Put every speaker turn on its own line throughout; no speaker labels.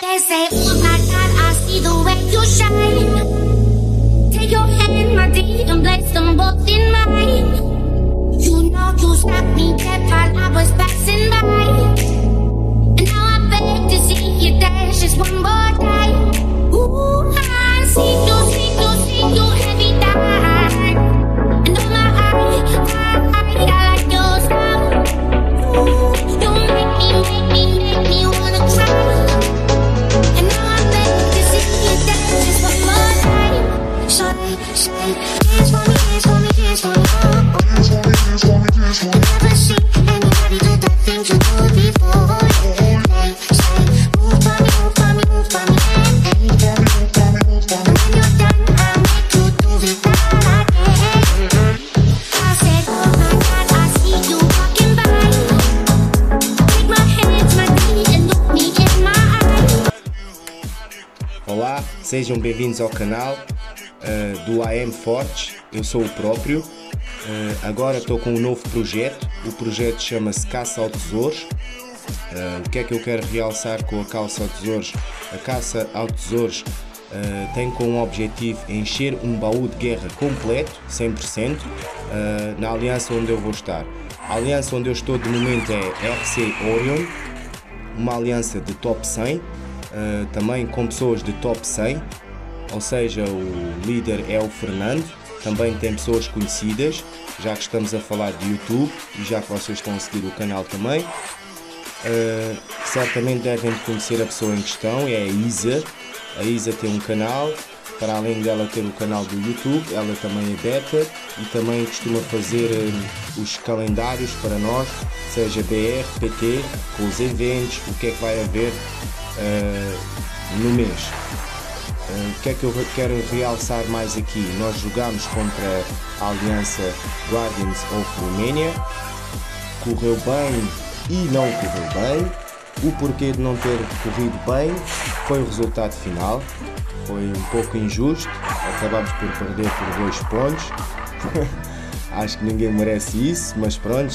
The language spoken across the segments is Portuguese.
They say, oh my God, I see the way you shine. Take your hand, my dear, and place them both in mine. You know you stopped me dead while I was passing by. And now I beg to see you dance just one more time. Ooh, I see you heavy down. And on my eye, I like your style. Ooh, you make me wanna cry. And now I beg to see you dance just one more time. Dance for me, dance for me, dance for me, I never seen anybody do the things you do before. Move for me, move for me, move for me. And when you're done, I'll make you do it again. I said, oh my God, I see you walking by. Take my hands, my feet, and look me in my eyes.
Olá, sejam bem-vindos ao canal do AM Fortes. Eu sou o próprio. Agora estou com um novo projeto. O projeto chama-se Caça ao Tesouros. O que é que eu quero realçar com a caça ao tesouros? A caça ao tesouros tem como objetivo encher um baú de guerra completo, 100%, na aliança onde eu vou estar. A aliança onde eu estou de momento é RC Orion, uma aliança de top 100, também com pessoas de top 100, ou seja, o líder é o Fernando. Também tem pessoas conhecidas, já que estamos a falar de YouTube e já que vocês estão a seguir o canal também. Certamente devem conhecer a pessoa em questão, é a Isa. A Isa tem um canal, para além dela ter o canal do YouTube, ela também é beta e também costuma fazer os calendários para nós, seja BR, PT, com os eventos, o que é que vai haver no mês. O que é que eu quero realçar mais aqui? Nós jogamos contra a aliança Guardians of Romania, correu bem e não correu bem. O porquê de não ter corrido bem foi o resultado final, foi um pouco injusto, acabamos por perder por 2 pontos. Acho que ninguém merece isso, mas pronto,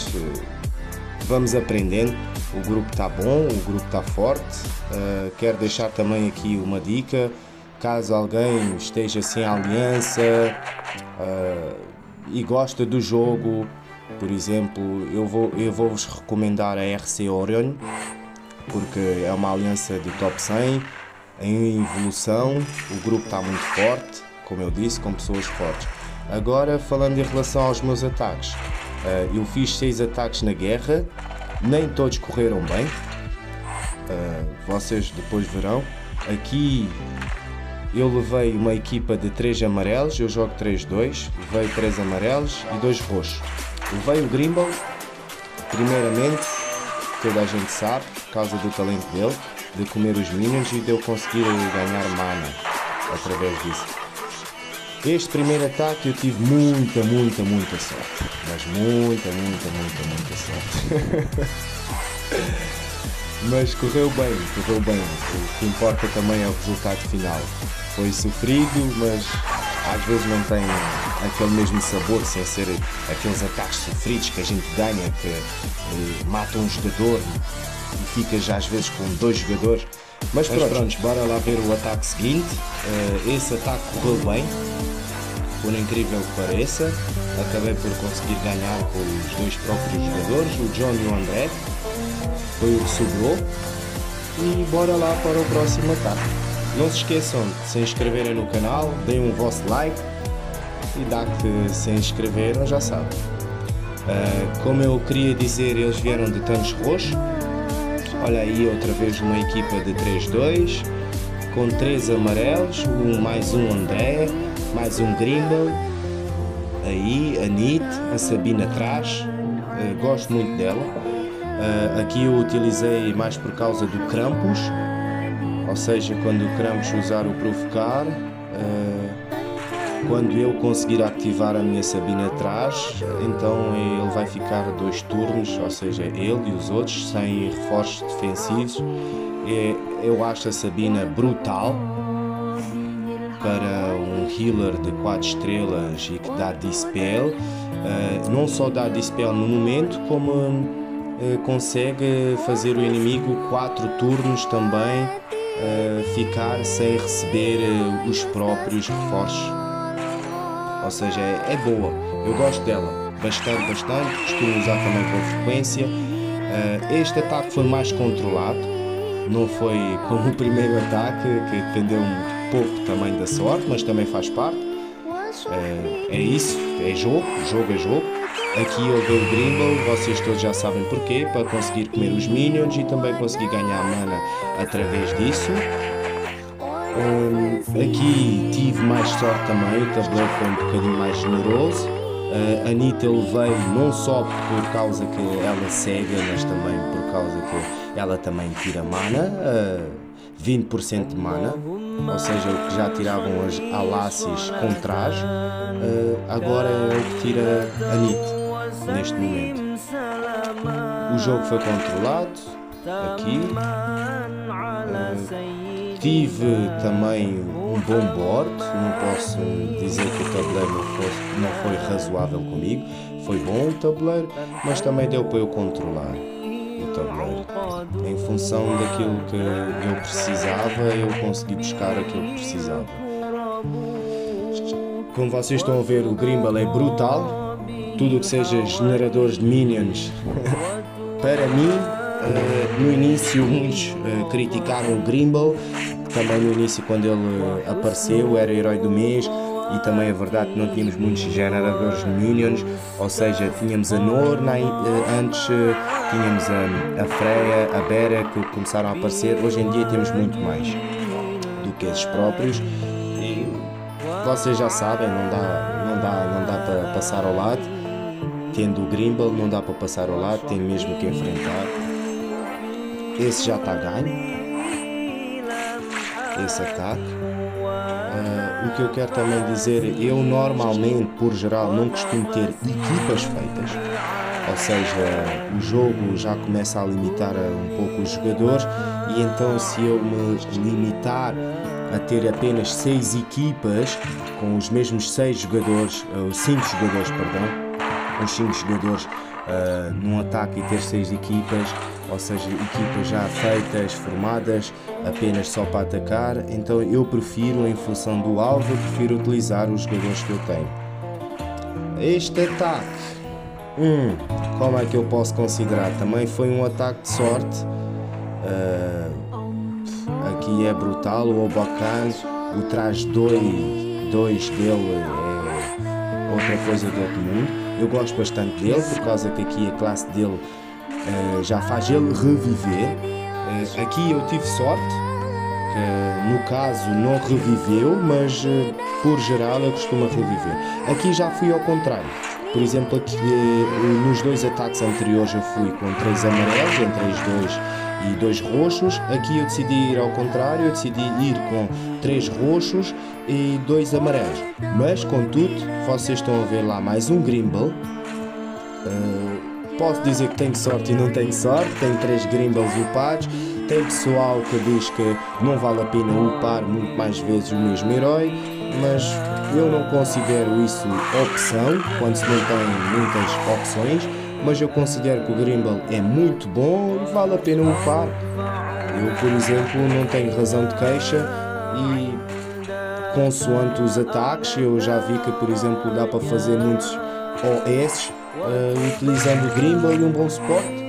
vamos aprendendo. O grupo está bom, o grupo está forte. Quero deixar também aqui uma dica. Caso alguém esteja sem aliança e gosta do jogo, por exemplo, eu vou-vos recomendar a RC Orion, porque é uma aliança de top 100, em evolução, o grupo está muito forte, como eu disse, com pessoas fortes. Agora, falando em relação aos meus ataques, eu fiz 6 ataques na guerra, nem todos correram bem, vocês depois verão. Aqui eu levei uma equipa de 3 amarelos, eu jogo 3-2, levei 3 amarelos e 2 roxos. Levei o Grimble, primeiramente, toda a gente sabe, por causa do talento dele, de comer os minions e de eu conseguir ganhar mana através disso. Este primeiro ataque eu tive muita sorte, mas muita sorte. Mas correu bem. O que importa também é o resultado final. Foi sofrido, mas às vezes não tem aquele mesmo sabor, sem ser aqueles ataques sofridos que a gente ganha, que mata um jogador e ficas às vezes com 2 jogadores. Mas pronto, bora lá ver o ataque seguinte. Esse ataque correu bem, por incrível que pareça. Acabei por conseguir ganhar com os 2 próprios jogadores, o John e o André. Foi o que sobrou. E bora lá para o próximo ataque. Não se esqueçam de se inscreverem no canal, deem um vosso like e dá que se inscreveram já sabem. Como eu queria dizer, eles vieram de tantos roxos. Olha aí outra vez uma equipa de 3-2 com 3 amarelos, mais um André, mais um Grimble. Aí a Nit, a Sabina atrás, gosto muito dela. Aqui eu utilizei mais por causa do Krampus, ou seja, quando o Krampus usar o provocar, quando eu conseguir ativar a minha Sabina atrás, então ele vai ficar 2 turnos, ou seja, ele e os outros, sem reforços defensivos. Eu acho a Sabina brutal para um healer de 4 estrelas e que dá Dispel. Não só dá Dispel no momento, como consegue fazer o inimigo 4 turnos também ficar sem receber os próprios reforços. Ou seja, é boa, eu gosto dela bastante, costumo usar também com frequência. Este ataque foi mais controlado, não foi como o primeiro ataque, que dependeu um pouco também da sorte, mas também faz parte. É isso, é jogo. Aqui eu dei o Grimble, vocês todos já sabem porquê, para conseguir comer os minions e também conseguir ganhar mana através disso. Aqui tive mais sorte também, o tabuleiro foi um bocadinho mais generoso. A Nita eu levei não só por causa que ela cega, mas também por causa que ela também tira mana, 20% de mana, ou seja, o que já tiravam as Alácias com traje, agora é o que tira a Nita neste momento. O jogo foi controlado aqui. Tive também um bom board, não posso dizer que o tabuleiro não foi razoável comigo, foi bom o tabuleiro, mas também deu para eu controlar o tabuleiro. Em função daquilo que eu precisava, eu consegui buscar aquilo que precisava. Como vocês estão a ver, o Grimble é brutal, tudo o que seja generadores de minions, para mim, no início muitos criticaram o Grimble, também no início quando ele apareceu era herói do mês, e também é verdade que não tínhamos muitos generadores de minions, ou seja, tínhamos a Norna, antes tínhamos a Freya, a Bera, que começaram a aparecer. Hoje em dia temos muito mais do que esses próprios, e vocês já sabem, não dá para passar ao lado. Tendo o Grimble não dá para passar ao lado, tem mesmo que enfrentar. Esse já está ganho, esse ataque. O que eu quero também dizer, eu normalmente, por geral, não costumo ter equipas feitas, ou seja, o jogo já começa a limitar um pouco os jogadores, e então se eu me limitar a ter apenas 6 equipas, com os mesmos 6 jogadores, 5 jogadores, perdão, com 5 jogadores num ataque, e ter 6 equipas, ou seja, equipas já feitas, formadas, apenas só para atacar, então eu prefiro, em função do alvo, eu prefiro utilizar os jogadores que eu tenho. Este ataque, como é que eu posso considerar? Também foi um ataque de sorte. Aqui é brutal, o Obakan, o traje 2 dele é outra coisa do outro mundo. Eu gosto bastante dele, por causa que aqui a classe dele já faz ele reviver. Aqui eu tive sorte, que no caso não reviveu, mas por geral ele costuma reviver. Aqui já fui ao contrário. Por exemplo, aqui, nos 2 ataques anteriores eu fui com 3 amarelos, entre os 2 e 2 roxos. Aqui eu decidi ir ao contrário, eu decidi ir com 3 roxos e 2 amarelos. Mas contudo, vocês estão a ver lá mais um Grimble. Posso dizer que tenho sorte e não tenho sorte, tenho 3 Grimbles upados. Tem pessoal que diz que não vale a pena upar muito mais vezes o mesmo herói, mas eu não considero isso opção, quando se não tem muitas opções. Mas eu considero que o Grimble é muito bom e vale a pena upar. Eu, por exemplo, não tenho razão de queixa, e consoante os ataques, eu já vi que, por exemplo, dá para fazer muitos OS utilizando o Grimble e um bom suporte.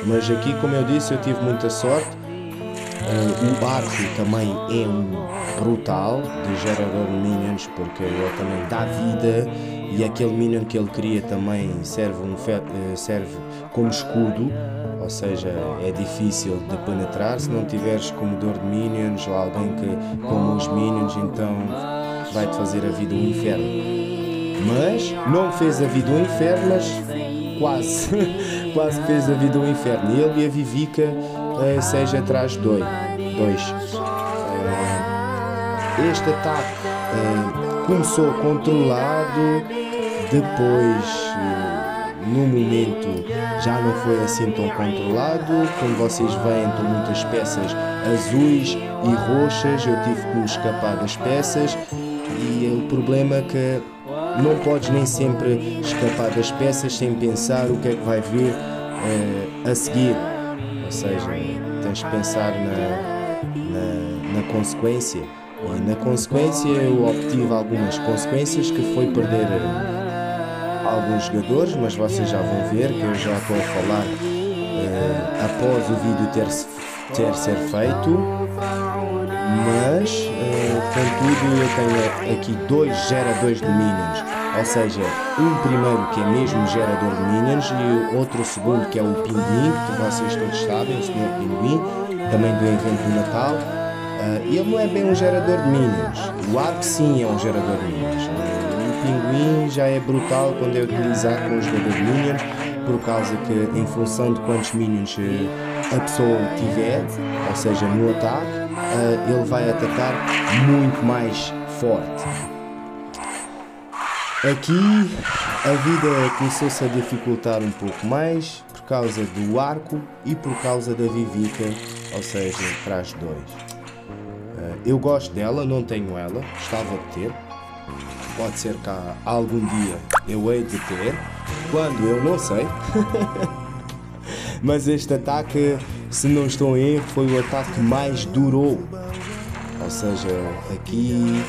Mas aqui, como eu disse, eu tive muita sorte. O arco também é um brutal de gerador de minions, porque ele também dá vida, e aquele minion que ele cria também serve como escudo, ou seja, é difícil de penetrar. Se não tiveres comedor de minions ou alguém que come os minions, então vai-te fazer a vida um inferno. Mas não fez a vida um inferno, mas quase fez a vida um inferno. Ele e a Vivica seja atrás de 2. Este ataque começou controlado, depois no momento já não foi assim tão controlado. Como vocês veem, estão muitas peças azuis e roxas, eu tive que me escapar das peças, e o problema é que não podes nem sempre escapar das peças sem pensar o que é que vai vir a seguir, ou seja, tens de pensar na consequência. E na consequência eu obtive algumas consequências, que foi perder alguns jogadores, mas vocês já vão ver que eu já estou a falar após o vídeo ter ser feito. Mas contudo eu tenho aqui dois geradores de minions, ou seja, um primeiro que é mesmo gerador de minions e outro segundo que é o Pinguim, que vocês todos sabem, o Sr. Pinguim, também do evento do Natal. Ele não é bem um gerador de minions, o Arco sim é um gerador de minions. O Pinguim já é brutal quando é utilizado com o jogador de minions, por causa que em função de quantos minions a pessoa tiver, ou seja, no ataque, ele vai atacar muito mais forte. Aqui a vida começou-se a dificultar um pouco mais por causa do Arco e por causa da Vivica, ou seja, para as dois. Eu gosto dela, não tenho ela, gostava de ter. Pode ser que algum dia eu hei de ter, quando eu não sei. Mas este ataque, se não estou em erro, foi o ataque que mais durou. Ou seja, aqui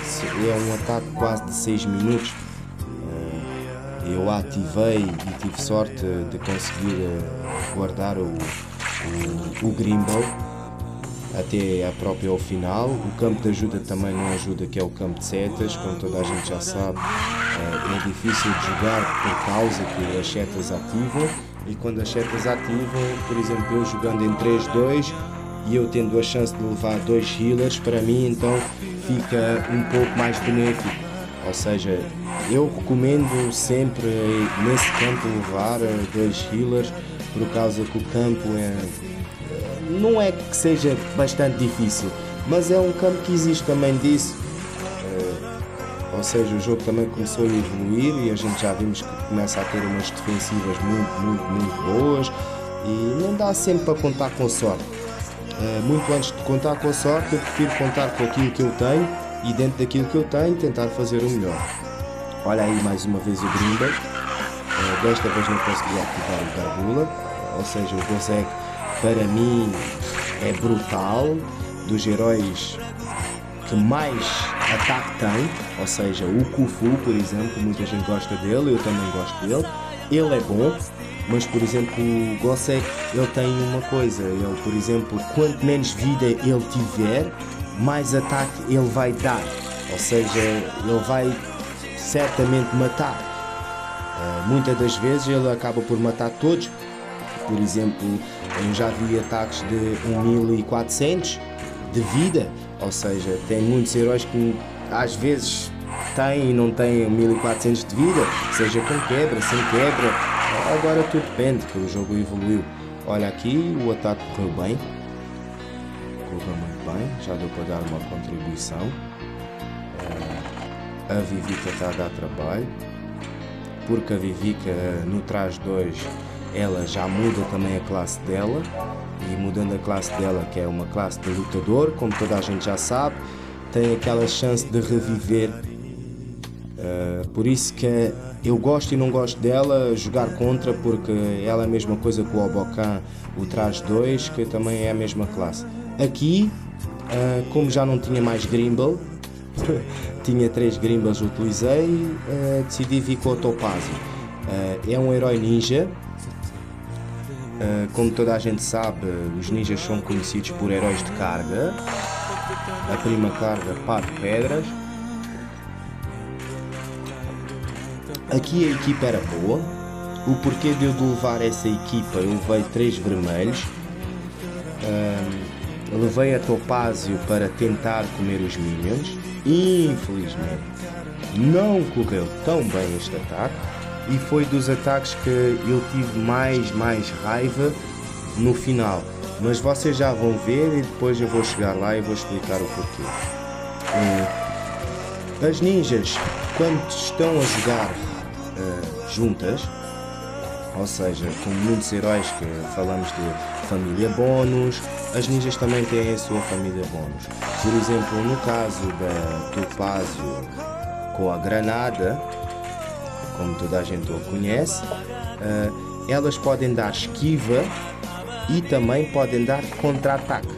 é um ataque quase de 6 minutos. Eu ativei e tive sorte de conseguir guardar o Grimble até a própria ao final. O campo de ajuda também não ajuda, que é o campo de setas, como toda a gente já sabe. É difícil de jogar por causa que as setas ativam, e quando as setas ativam, por exemplo, eu jogando em 3-2 e eu tendo a chance de levar 2 healers, para mim então fica um pouco mais benéfico. Ou seja, eu recomendo sempre nesse campo levar 2 healers, por causa que o campo não é que seja bastante difícil, mas é um campo que existe também disso. Ou seja, o jogo também começou a evoluir e a gente já vimos que começa a ter umas defensivas muito boas, e não dá sempre para contar com sorte. Muito antes de contar com a sorte, eu prefiro contar com aquilo que eu tenho, e dentro daquilo que eu tenho tentar fazer o melhor. Olha aí mais uma vez o Grimble. Desta vez não consegui ativar o Garbula, ou seja, o Gozek para mim é brutal, dos heróis que mais ataque tem. Ou seja, o Khufu, por exemplo, muita gente gosta dele, eu também gosto dele, ele é bom. Mas por exemplo o Gozek, ele tem uma coisa, ele por exemplo, quanto menos vida ele tiver, mais ataque ele vai dar, ou seja, ele vai certamente matar. Muitas das vezes ele acaba por matar todos. Por exemplo, eu já vi ataques de 1400 de vida, ou seja, tem muitos heróis que às vezes têm e não têm 1400 de vida, seja com quebra, sem quebra. Agora tudo depende, que o jogo evoluiu. Olha aqui, o ataque correu bem, correu muito bem, já deu para dar uma contribuição. A Vivica está a dar trabalho, porque a Vivica no Trás 2 ela já muda também a classe dela, e mudando a classe dela, que é uma classe de lutador, como toda a gente já sabe, tem aquela chance de reviver. Por isso que eu gosto e não gosto dela jogar contra, porque ela é a mesma coisa que o Obokan, o Trás 2, que também é a mesma classe. Aqui, como já não tinha mais Grimble, tinha 3 Grimbles, utilizei, decidi vir com o Topázio. É um herói ninja. Como toda a gente sabe, os ninjas são conhecidos por heróis de carga. A prima carga, par de pedras. Aqui a equipa era boa. O porquê de eu levar essa equipa, eu levei 3 vermelhos. Levei a Topázio para tentar comer os minions. Infelizmente não correu tão bem este ataque, e foi dos ataques que eu tive mais raiva no final. Mas vocês já vão ver, e depois eu vou chegar lá e vou explicar o porquê. As ninjas, quando estão a jogar juntas, ou seja, com muitos heróis que falamos de família bônus, as ninjas também têm a sua família bônus. Por exemplo, no caso da Topázio com a granada, como toda a gente o conhece, elas podem dar esquiva e também podem dar contra-ataque.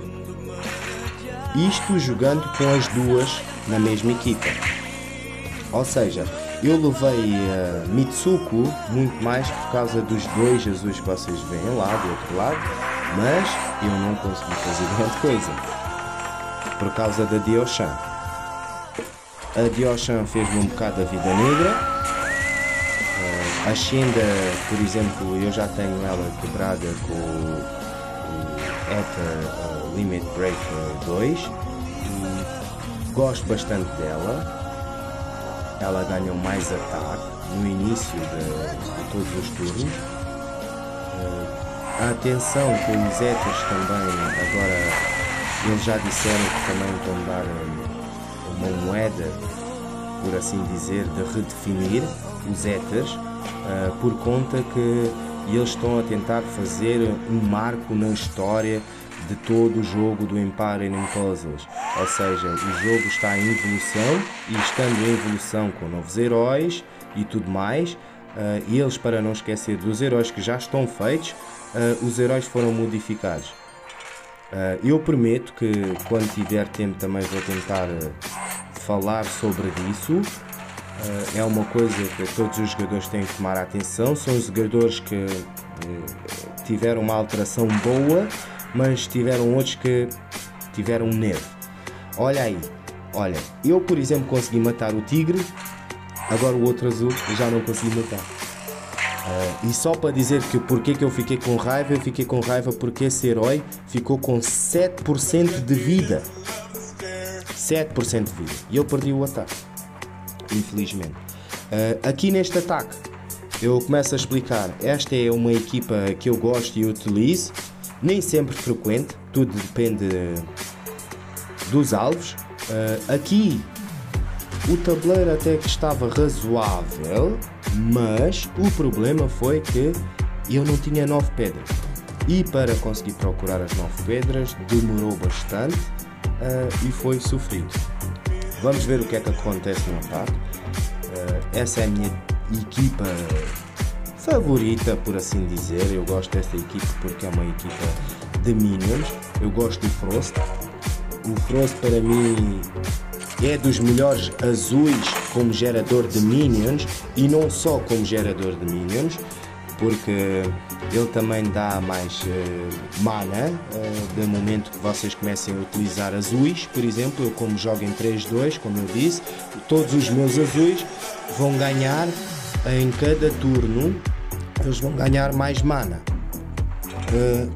Isto jogando com as duas na mesma equipa. Ou seja, eu levei Mitsuko muito mais por causa dos dois azuis que vocês veem lá do outro lado, mas eu não consegui fazer grande coisa por causa da Dioshan. A Dioshan fez-me um bocado a vida negra. A Shenda, por exemplo, eu já tenho ela quebrada com o ETA Limit Break 2 e gosto bastante dela. Ela ganha mais ataque no início de todos os turnos. A atenção com os Ethers também, agora eles já disseram que também vão dar uma moeda, por assim dizer, de redefinir os Ethers, por conta que eles estão a tentar fazer um marco na história de todo o jogo do Empire & Puzzles. Ou seja, o jogo está em evolução e estando em evolução com novos heróis e tudo mais, e eles, para não esquecer dos heróis que já estão feitos, os heróis foram modificados. Eu prometo que quando tiver tempo também vou tentar falar sobre isso. É uma coisa que todos os jogadores têm que tomar atenção. São os jogadores que tiveram uma alteração boa, mas tiveram outros que tiveram um nervo. Olha aí, olha, eu por exemplo consegui matar o tigre, agora o outro azul eu já não consegui matar. E só para dizer que porque que eu fiquei com raiva, eu fiquei com raiva porque esse herói ficou com 7% de vida. 7% de vida. E eu perdi o ataque, infelizmente. Aqui neste ataque, eu começo a explicar. Esta é uma equipa que eu gosto e utilizo. Nem sempre frequente, tudo depende dos alvos. Aqui o tabuleiro até que estava razoável, mas o problema foi que eu não tinha 9 pedras. E para conseguir procurar as 9 pedras demorou bastante e foi sofrido. Vamos ver o que é que acontece no ataque. Essa é a minha equipa favorita, por assim dizer. Eu gosto desta equipa porque é uma equipa de minions. Eu gosto do Frost. O Frost para mim é dos melhores azuis como gerador de minions, e não só como gerador de minions, porque ele também dá mais mana do momento que vocês comecem a utilizar azuis. Por exemplo, eu como jogo em 3-2, como eu disse, todos os meus azuis vão ganhar em cada turno, eles vão ganhar mais mana.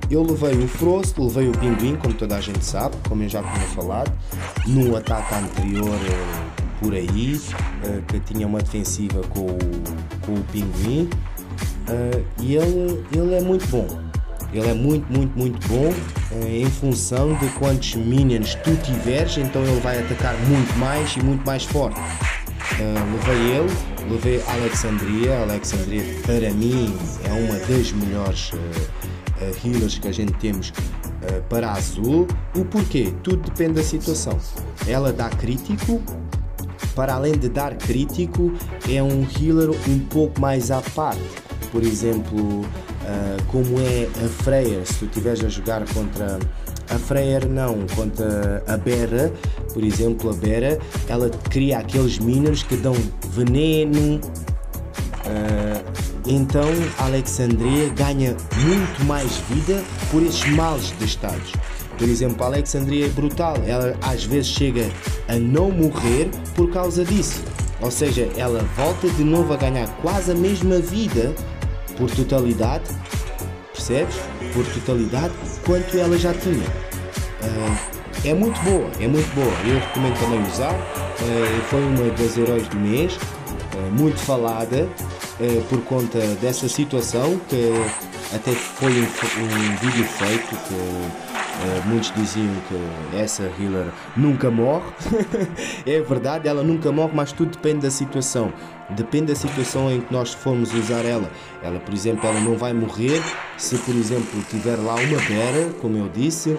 Eu levei o Frost, levei o Pinguim, como toda a gente sabe, como eu já tinha falado, no ataque anterior por aí, que tinha uma defensiva com o Pinguim, e ele é muito bom. Ele é muito bom em função de quantos minions tu tiveres, então ele vai atacar muito mais e muito mais forte. Levei ele, levei Alexandria. Alexandria para mim é uma das melhores healers que a gente temos para azul. O porquê? Tudo depende da situação. Ela dá crítico, para além de dar crítico, é um healer um pouco mais à parte. Por exemplo, como é a Freyr, se tu estiveres a jogar contra a Freyr, não, contra a Bera, por exemplo, a Bera, ela cria aqueles minions que dão veneno. Então a Alexandria ganha muito mais vida por esses males destados. Por exemplo, a Alexandria é brutal, ela às vezes chega a não morrer por causa disso. Ou seja, ela volta de novo a ganhar quase a mesma vida por totalidade, percebes? Por totalidade quanto ela já tinha. É muito boa, eu recomendo também usar. Foi uma das heróis do mês, muito falada por conta dessa situação, que até foi um vídeo feito que muitos diziam que essa healer nunca morre. É verdade, ela nunca morre, mas tudo depende da situação. Depende da situação em que nós formos usar ela. Ela, por exemplo, ela não vai morrer se, por exemplo, tiver lá uma Bera, como eu disse,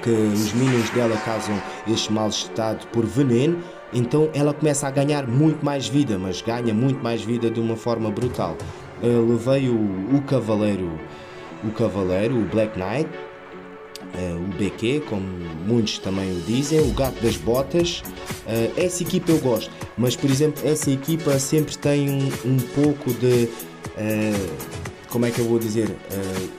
que os minions dela causam este mal estado por veneno. Então ela começa a ganhar muito mais vida, mas ganha muito mais vida de uma forma brutal. Levei o Cavaleiro, o Black Knight, o BQ, como muitos também o dizem, o gato das botas. Essa equipa eu gosto, mas por exemplo, essa equipa sempre tem um pouco de, como é que eu vou dizer,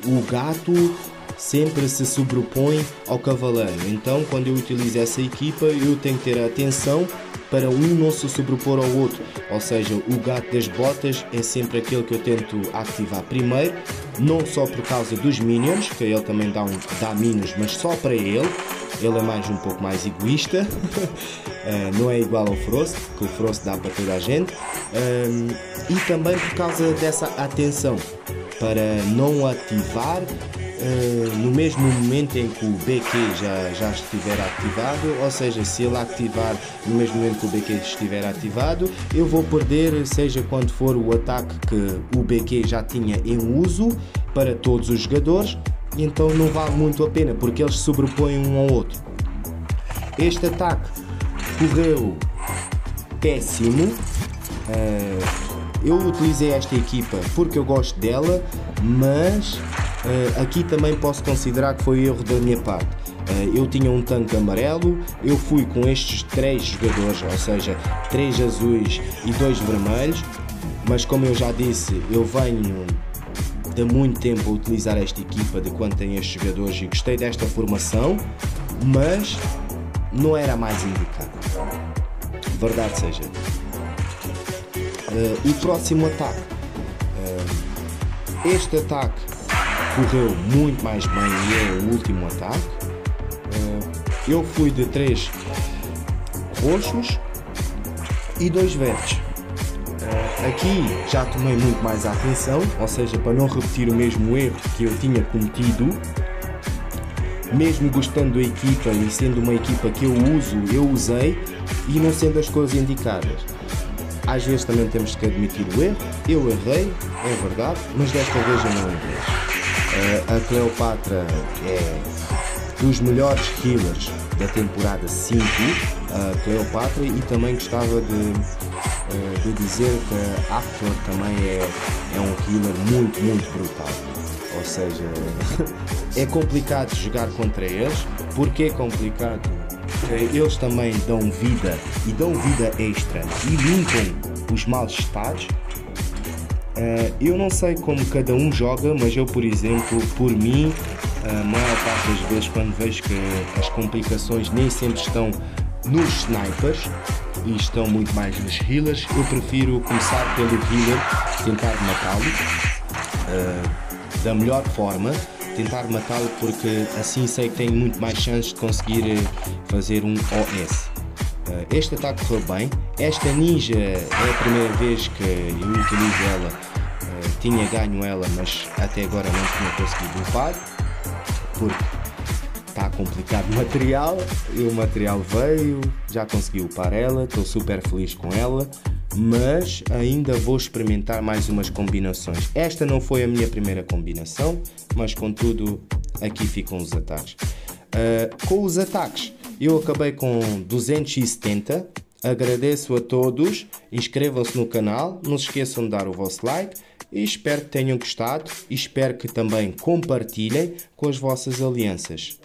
o gato sempre se sobrepõe ao cavaleiro. Então quando eu utilizo essa equipa eu tenho que ter atenção para um não se sobrepor ao outro, ou seja, o gato das botas é sempre aquele que eu tento ativar primeiro, não só por causa dos minions, que ele também dá minions, mas só para ele é mais um pouco mais egoísta. Não é igual ao Frost, que o Frost dá para toda a gente, e também por causa dessa atenção, para não ativar no mesmo momento em que o BQ já estiver ativado, ou seja, se ele ativar no mesmo momento que o BQ estiver ativado, eu vou perder, seja quando for o ataque que o BQ já tinha em uso para todos os jogadores, e então não vale muito a pena, porque eles se sobrepõem um ao outro. Este ataque correu péssimo. Eu utilizei esta equipa porque eu gosto dela, mas aqui também posso considerar que foi erro da minha parte. Eu tinha um tanque amarelo, eu fui com estes 3 jogadores, ou seja, 3 azuis e 2 vermelhos, mas como eu já disse, eu venho de muito tempo a utilizar esta equipa de quando tenho estes jogadores e gostei desta formação, mas não era a mais indicada, verdade seja. O próximo ataque, este ataque correu muito mais bem e é o último ataque. Eu fui de 3 roxos e 2 verdes. Aqui já tomei muito mais a atenção, ou seja, para não repetir o mesmo erro que eu tinha cometido. Mesmo gostando da equipa e sendo uma equipa que eu usei e não sendo as coisas indicadas. Às vezes também temos que admitir o erro. Eu errei, é verdade, mas desta vez eu não errei. A Cleopatra é dos melhores healers da temporada 5, a Cleopatra, e também gostava de dizer que a Arthur também é um healer muito, muito brutal. Ou seja, é complicado jogar contra eles. Porque é complicado? Eles também dão vida e dão vida extra e limpam os maus estados. Eu não sei como cada um joga, mas eu, por exemplo, por mim, a maior parte das vezes quando vejo que as complicações nem sempre estão nos snipers e estão muito mais nos healers, eu prefiro começar pelo healer, tentar matá-lo da melhor forma, tentar matá-lo, porque assim sei que tenho muito mais chances de conseguir fazer um OS. Este ataque correu bem. Esta ninja é a primeira vez que eu utilizo ela. Tinha ganho ela, mas até agora não tinha conseguido upar, porque está complicado o material, e o material veio, já consegui upar ela, estou super feliz com ela, mas ainda vou experimentar mais umas combinações. Esta não foi a minha primeira combinação, mas contudo aqui ficam os ataques. Com os ataques eu acabei com 270. Agradeço a todos, inscrevam-se no canal, não se esqueçam de dar o vosso like e espero que tenham gostado e espero que também compartilhem com as vossas alianças.